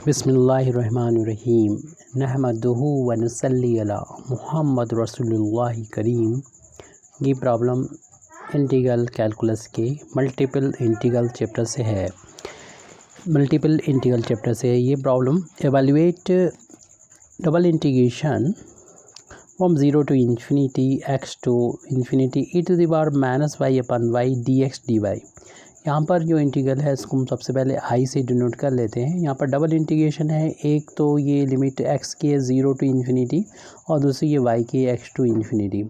बिस्मिल्लाहिर्रहमानिर्रहीम नहमदुहु व नसल्ली अला मुहम्मद रसूलुल्लाह करीम। ये प्रॉब्लम इंटीग्रल कैलकुलस के मल्टीपल इंटीग्रल चैप्टर से है। ये problem evaluate double integration from zero to infinity x to infinity e to the power minus y upon y d x d y. यहाँ पर जो इंटीग्रल है इसको हम सबसे पहले आई से डिनोट कर लेते हैं। यहाँ पर डबल इंटीग्रेशन है, एक तो ये लिमिट एक्स की है ज़ीरो टू इन्फिनिटी और दूसरी ये वाई की है एक्स टू इन्फिनिटी।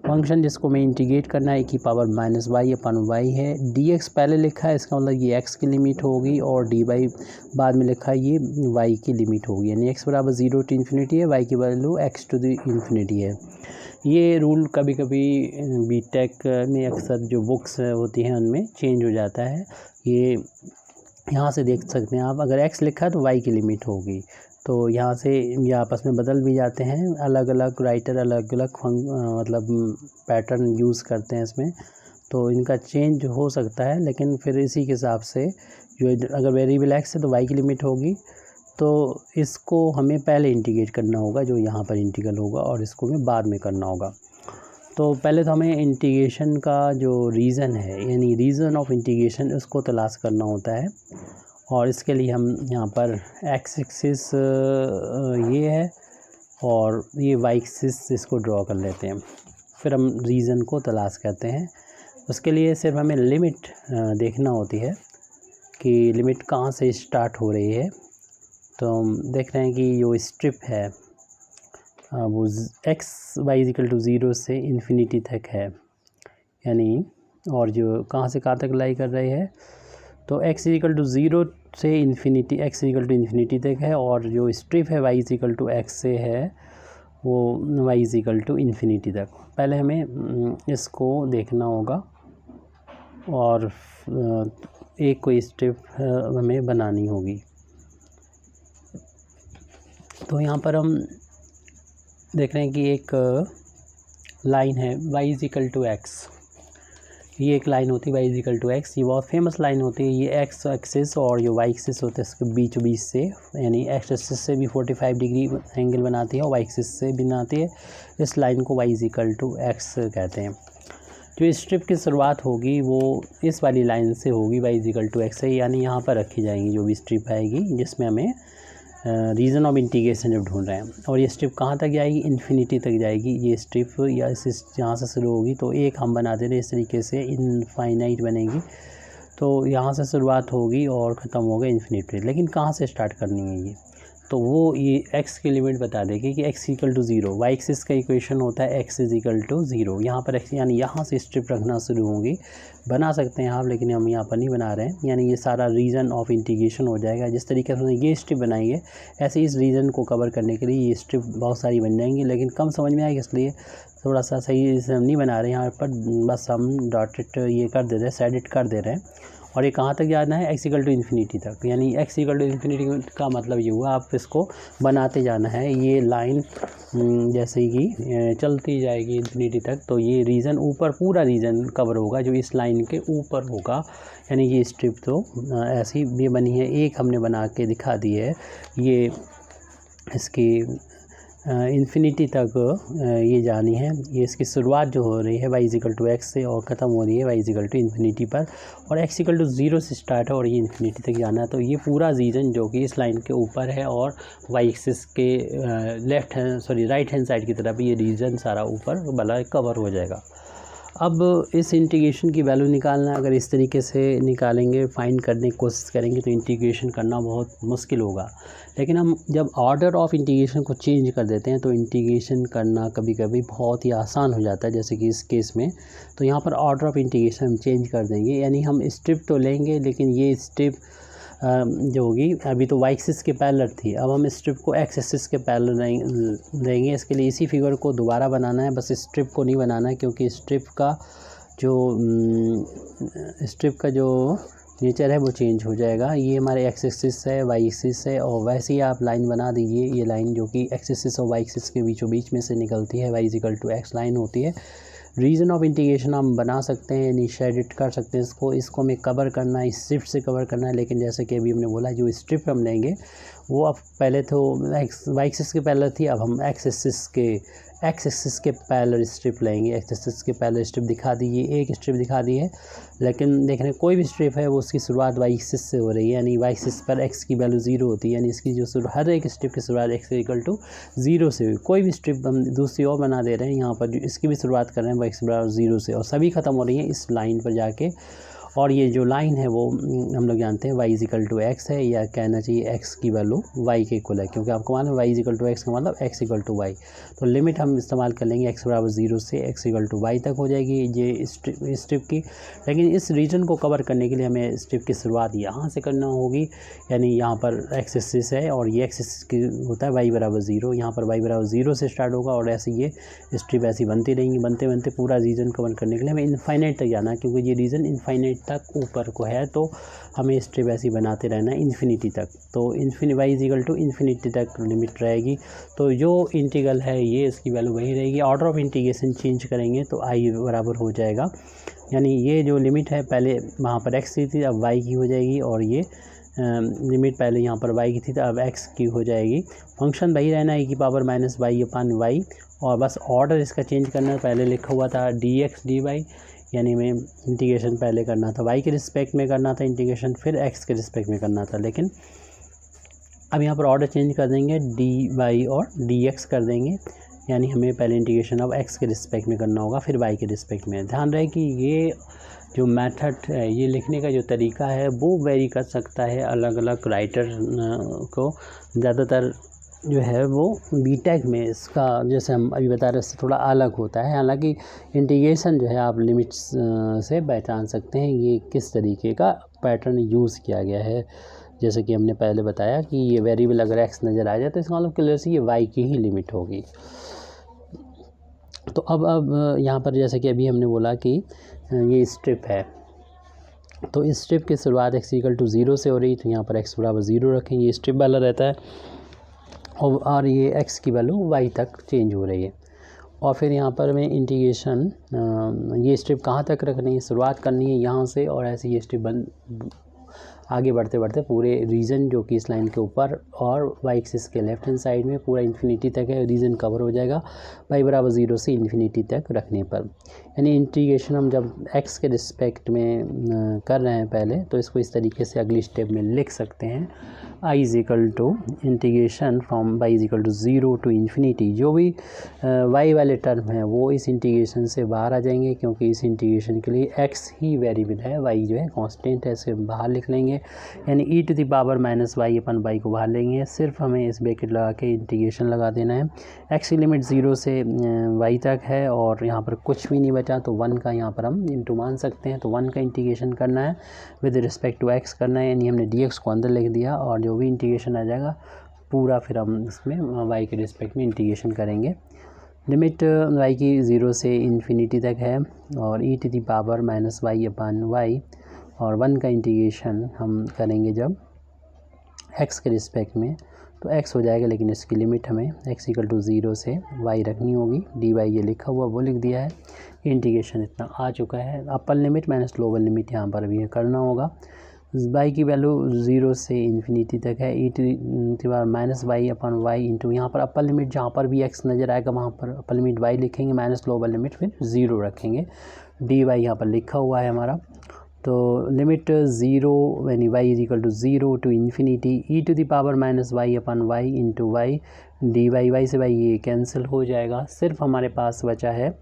फंक्शन जिसको मैं इंटीग्रेट करना है की power minus y upon Y है। डी एक्स पहले लिखा है, इसका मतलब ये एक्स की लिमिट होगी और डी वाई बाद में लिखा है ये वाई की लिमिट होगी। यानी एक्स बराबर ज़ीरो टू इन्फिनिटी है, वाई की value x to the infinity है। ये रूल कभी कभी बीटेक में अक्सर जो बुक्स होती हैं उनमें चेंज हो जाता है। ये यहाँ से देख सकते हैं आप, अगर एक्स लिखा है तो वाई की लिमिट होगी, तो यहाँ से ये आपस में बदल भी जाते हैं। अलग अलग राइटर अलग अलग मतलब पैटर्न यूज़ करते हैं इसमें, तो इनका चेंज हो सकता है। लेकिन फिर इसी के हिसाब से जो अगर वेरिएबल एक्स है तो वाई की लिमिट होगी, तो इसको हमें पहले इंटीग्रेट करना होगा जो यहाँ पर इंटीग्रल होगा, और इसको हमें बाद में करना होगा। तो पहले तो हमें इंटीग्रेशन का जो रीज़न है यानी रीज़न ऑफ इंटीग्रेशन उसको तलाश करना होता है, और इसके लिए हम यहाँ पर एक्स एक्सिस ये है और ये वाई एक्सिस इसको ड्रॉ कर लेते हैं। फिर हम रीज़न को तलाश करते हैं। उसके लिए सिर्फ हमें लिमिट देखना होती है कि लिमिट कहाँ से स्टार्ट हो रही है। तो हम देख रहे हैं कि जो स्ट्रिप है वो x y equal to zero से इन्फिनिटी तक है, यानी और जो कहाँ से कहाँ तक लाई कर रहे हैं, तो एक्स इक्वल टू ज़ीरो से infinity, x equal to infinity तक है, और जो स्ट्रिप है वाई इक्वल टू एक्स से है वो वाई इक्वल टू इन्फिनिटी तक। पहले हमें इसको देखना होगा और एक कोई स्ट्रिप हमें बनानी होगी। तो यहाँ पर हम देख रहे हैं कि एक लाइन है y is equal to x. ये एक लाइन होती है y is equal to x, ये बहुत फेमस लाइन होती है। ये एक्स एक्सिस और जो y एक्सिस होता है इसके बीच से, यानी एक्स एक्सिस से भी 45 डिग्री एंगल बनाती है और y एक्सिस से भी बनाती है। इस लाइन को y is equal to x कहते हैं। जो स्ट्रिप की शुरुआत होगी वो इस वाली लाइन से होगी, y is equal to x से, यानी यहाँ पर रखी जाएंगी जो भी स्ट्रिप आएगी जिसमें हमें रीज़न ऑफ इंटीग्रेशन जब ढूंढ रहे हैं। और ये स्ट्रिप कहाँ तक जाएगी, इन्फिनिटी तक जाएगी ये स्ट्रिप, या इस यहाँ से शुरू होगी तो एक हम बना दे रहे इस तरीके से इनफाइनाइट बनेगी। तो यहाँ से शुरुआत होगी और ख़त्म होगा इन्फिनिटी। लेकिन कहाँ से स्टार्ट करनी है ये, तो वो ये एक्स की लिमिट बता देगी कि x equal to zero. Y axis का इक्वेशन होता है x is equal to zero. यहाँ पर एक्स यानी यहाँ से स्ट्रिप रखना शुरू होंगी, बना सकते हैं आप, लेकिन हम यहाँ पर नहीं बना रहे हैं। यानी ये सारा रीजन ऑफ इंटीग्रेशन हो जाएगा। जिस तरीके से ये स्ट्रिप बनाई है ऐसे इस रीजन को कवर करने के लिए ये स्ट्रिप बहुत सारी बन जाएंगी, लेकिन कम समझ में आएगी इसलिए थोड़ा सा सही से हम नहीं बना रहे हैं यहाँ पर। बस हम डॉटेड ये कर दे रहे हैं, सेडेड कर दे रहे हैं। और ये कहाँ तक जाना है, एक्स इक्वल टू इन्फिनिटी तक। यानी एक्स इक्वल टू इन्फिनिटी का मतलब ये हुआ आप इसको बनाते जाना है। ये लाइन जैसे कि चलती जाएगी इन्फिनिटी तक, तो ये रीजन ऊपर पूरा रीजन कवर होगा जो इस लाइन के ऊपर होगा। यानी ये स्ट्रिप तो ऐसी भी बनी है, एक हमने बना के दिखा दी है। ये इसकी इन्फिनिटी तक ये जानी है। ये इसकी शुरुआत जो हो रही है वाई इक्वल टू एक्स से और ख़त्म हो रही है वाई इक्वल टू इन्फिनिटी पर, और एक्स इक्वल टू ज़ीरो से स्टार्ट है और ये इन्फिनिटी तक जाना है। तो ये पूरा रीजन जो कि इस लाइन के ऊपर है और वाई एक्सिस के राइट हैंड साइड की तरफ ये रीजन सारा ऊपर वाला कवर हो जाएगा। अब इस इंटीग्रेशन की वैल्यू निकालना, अगर इस तरीके से निकालेंगे, फाइंड करने की कोशिश करेंगे तो इंटीग्रेशन करना बहुत मुश्किल होगा। लेकिन हम जब ऑर्डर ऑफ इंटीग्रेशन को चेंज कर देते हैं तो इंटीग्रेशन करना कभी कभी बहुत ही आसान हो जाता है, जैसे कि इस केस में। तो यहाँ पर ऑर्डर ऑफ इंटीग्रेशन हम चेंज कर देंगे, यानी हम स्ट्रिप तो लेंगे लेकिन ये स्ट्रिप जो होगी अभी तो वाई एक्सिस के पैरेलल थी, अब हम स्ट्रिप को एक्स एक्सिस के पैरेलल देंगे। इसके लिए इसी फिगर को दोबारा बनाना है, बस स्ट्रिप को नहीं बनाना है, क्योंकि स्ट्रिप का जो नेचर है वो चेंज हो जाएगा। ये हमारे एक्स एक्सिस है, वाई एक्सिस है, और वैसे ही आप लाइन बना दीजिए। ये लाइन जो कि एक्स एक्सिस और वाई एक्सिस के बीचों बीच में से निकलती है, y equal to x line होती है। रीजन ऑफ इंटीग्रेशन हम बना सकते हैं, यानी शेडिट कर सकते हैं इसको हमें कवर करना है, स्ट्रिप से कवर करना है। लेकिन जैसे कि अभी हमने बोला जो स्ट्रिप हम लेंगे वो अब पहले तो वाई एक्सिस के पैरेलल थी, अब हम एक्स एक्सिस के पैरेलल स्ट्रिप लेंगे। एक्स एक्सिस के पैरेलल स्ट्रिप दिखा दी, ये एक स्ट्रिप दिखा दी है, लेकिन देख रहे हैं कोई भी स्ट्रिप है वो उसकी शुरुआत वाई एक्सिस से हो रही है, यानी वाई एक्सिस पर एक्स की वैल्यू 0 होती है, यानी इसकी जो हर एक स्ट्रिप की शुरुआत एक्स इक्वल टू 0 से हुई। कोई भी स्ट्रिप हम दूसरी और बना दे रहे हैं, यहाँ पर इसकी भी शुरुआत कर रहे हैं वाई एक्स बराबर 0 से, और सभी खत्म हो रही हैं इस लाइन पर जाके। और ये जो लाइन है वो हम लोग जानते हैं वाई इक्वल टू एक्स है, या कहना चाहिए एक्स की वैल्यू वाई के इक्वल है, क्योंकि आपको मालूम है वाई इक्वल टू एक्स का मतलब एक्स इक्वल टू वाई। तो लिमिट हम इस्तेमाल कर लेंगे एक्स बराबर 0 से एक्स इक्वल टू वाई तक हो जाएगी ये स्ट्रिप की। लेकिन इस रीजन को कवर करने के लिए हमें स्ट्रिप की शुरुआत यहाँ से करना होगी, यानी यहाँ पर एक्स एक्सिस है और ये एक्स एक्सिस की होता है वाई बराबर 0, यहाँ पर वाई बराबर 0 से स्टार्ट होगा, और ऐसे ये स्ट्रिप ऐसी बनती रहेंगी। बनते बनते पूरा रीजन कवर करने के लिए हमें इनफाइनाइट तक जाना है, क्योंकि ये रीजन इनफाइनाइट तक ऊपर को है, तो हमें स्ट्रिप ऐसी बनाते रहना है इन्फिनिटी तक। तो y is equal to infinity तक लिमिट रहेगी। तो जो इंटीग्रल है ये इसकी वैल्यू वही रहेगी। ऑर्डर ऑफ इंटीग्रेशन चेंज करेंगे तो आई बराबर हो जाएगा, यानी ये जो लिमिट है पहले वहाँ पर एक्स की थी, अब वाई की हो जाएगी, और ये लिमिट पहले यहाँ पर वाई की थी तो अब एक्स की हो जाएगी। फंक्शन वही रहना है e की power minus y upon y, और बस ऑर्डर इसका चेंज करना है। पहले लिखा हुआ था डी एक्स डी वाई, यानी हमें इंटीग्रेशन पहले करना था वाई के रिस्पेक्ट में करना था इंटीग्रेशन, फिर एक्स के रिस्पेक्ट में करना था। लेकिन अब यहाँ पर ऑर्डर चेंज कर देंगे, डी वाई और डी एक्स कर देंगे, यानी हमें पहले इंटीग्रेशन अब एक्स के रिस्पेक्ट में करना होगा, फिर वाई के रिस्पेक्ट में। ध्यान रहे कि ये जो मेथड है, ये लिखने का जो तरीका है वो वेरी कर सकता है अलग अलग राइटर को। ज़्यादातर जो है वो बीटेक में इसका, जैसे हम अभी बता रहे हैं, थोड़ा अलग होता है। हालांकि इंटीग्रेशन जो है आप लिमिट्स से पहचान सकते हैं ये किस तरीके का पैटर्न यूज़ किया गया है। जैसे कि हमने पहले बताया कि ये वेरिएबल अगर एक्स नज़र आ जाए तो इसका मतलब क्लियर से ये वाई की ही लिमिट होगी। तो अब यहाँ पर जैसे कि अभी हमने बोला कि ये स्ट्रिप है, तो इस स्ट्रिप की शुरुआत एक्स इक्वल टू 0 से हो रही, तो यहाँ पर एक्स बराबर 0 रखेंगे, ये स्ट्रिप वाला रहता है, और ये एक्स की वैल्यू वाई तक चेंज हो रही है। और फिर यहाँ पर हमें इंटीग्रेशन ये स्ट्रिप कहाँ तक रखनी है, शुरुआत करनी है यहाँ से, और ऐसे ये स्ट्रिप आगे बढ़ते बढ़ते पूरे रीजन जो कि इस लाइन के ऊपर और वाई एक्सिस के लेफ्ट हैंड साइड में पूरा इन्फिनिटी तक है, रीजन कवर हो जाएगा वाई बराबर 0 से इन्फिनिटी तक रखने पर। यानी इंटीग्रेशन हम जब एक्स के रिस्पेक्ट में कर रहे हैं पहले, तो इसको इस तरीके से अगली स्टेप में लिख सकते हैं, I is equal to integration from y is equal to 0 to infinity. जो भी वाई वाले टर्म हैं वो इस इंटीग्रेशन से बाहर आ जाएंगे, क्योंकि इस इंटीग्रेशन के लिए एक्स ही वेरिएबल है, वाई जो है कांस्टेंट है, इसे बाहर लिख लेंगे, यानी e to the power minus y upon y को बाहर लेंगे। सिर्फ हमें इस ब्रैकेट लगा के इंटीग्रेशन लगा देना है। एक्स की लिमिट 0 से वाई तक है, और यहाँ पर कुछ भी नहीं बचा, तो 1 का यहाँ पर हम इंटू मान सकते हैं, तो 1 का इंटीग्रेशन करना है विद रिस्पेक्ट टू एक्स करना है, यानी हमने डी एक्स को अंदर लिख दिया, और जो भी इंटीग्रेशन आ जाएगा पूरा फिर हम इसमें वाई के रिस्पेक्ट में इंटीग्रेशन करेंगे। लिमिट वाई की 0 से इन्फिनिटी तक है, और e to the power minus y upon y, और 1 का इंटीग्रेशन हम करेंगे जब एक्स के रिस्पेक्ट में, तो एक्स हो जाएगा, लेकिन इसकी लिमिट हमें एक्स इक्वल टू 0 से वाई रखनी होगी। डी वाई ये लिखा हुआ वो लिख दिया है, इंटीग्रेशन इतना आ चुका है। Upper limit minus lower limit यहाँ पर भी करना होगा। वाई की वैल्यू 0 से इन्फिनिटी तक है, e to power minus y upon y into, यहाँ पर अपर लिमिट जहाँ पर भी एक्स नज़र आएगा वहाँ पर अपर लिमिट वाई लिखेंगे, माइनस लोअर लिमिट फिर 0 रखेंगे। डी वाई यहाँ पर लिखा हुआ है हमारा, तो लिमिट 0 यानी y is equal to 0 to infinity e to the power minus y upon y into y, d y, y से वाई ये कैंसिल हो जाएगा। सिर्फ हमारे पास बचा है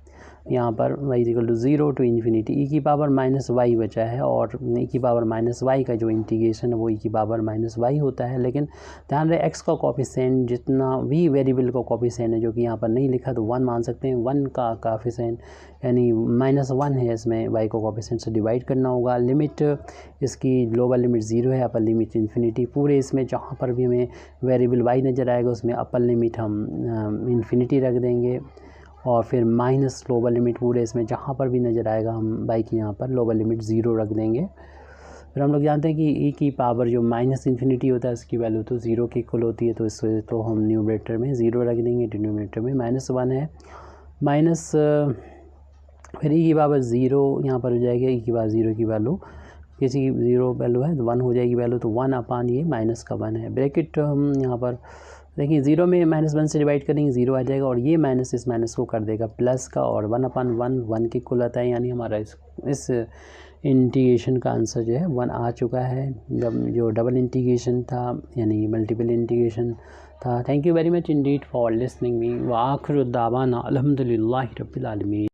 यहाँ पर y equal to 0 to infinity e की पावर माइनस वाई बचा है, और ई की पावर माइनस वाई का जो इंटीग्रेशन है वो ई की पावर माइनस वाई होता है। लेकिन ध्यान रहे एक्स का कॉफिशिएंट जितना भी वेरिएबल का कॉफिशिएंट है जो कि यहाँ पर नहीं लिखा, तो 1 मान सकते हैं। 1 का कॉफिशिएंट यानी -1 है, इसमें वाई को कॉफिशिएंट से डिवाइड करना होगा। लिमिट इसकी लोअर लिमिट 0 है, अपर लिमिट इन्फिनिटी। पूरे इसमें जहाँ पर भी हमें वेरिएबल वाई नज़र आएगा उसमें अपर लिमिट हम इन्फिनिटी रख देंगे, और फिर माइनस लोअर लिमिट पूरे इसमें जहाँ पर भी नज़र आएगा हम वाई की यहाँ पर लोअर लिमिट 0 रख देंगे। फिर हम लोग जानते हैं कि ई की पावर जो माइनस इन्फिनिटी होता है उसकी वैल्यू तो 0 के इक्वल होती है, तो इससे तो हम न्यूमरेटर में 0 रख देंगे, डिनोमिनेटर में -1 है। माइनस फिर ई की पावर 0 यहाँ पर हो जाएगा, ई की पावर 0 की वैल्यू किसी की 0 वैल्यू है तो 1 हो जाएगी वैल्यू, तो 1 अपान ये माइनस का 1 है। ब्रैकेट हम यहाँ पर देखिए 0 में -1 से डिवाइड करेंगे 0 आ जाएगा, और ये माइनस इस माइनस को कर देगा प्लस का, और 1 अपान 1 की कुल आता है, यानी हमारा इस इंटीग्रेशन का आंसर जो है 1 आ चुका है। जो डबल इंटीग्रेशन था यानी मल्टीपल इंटीग्रेशन था। Thank you very much Indeed for listening me. व आखिर दावाना अल्हम्दुलिल्लाहि रब्बिल आलमीन।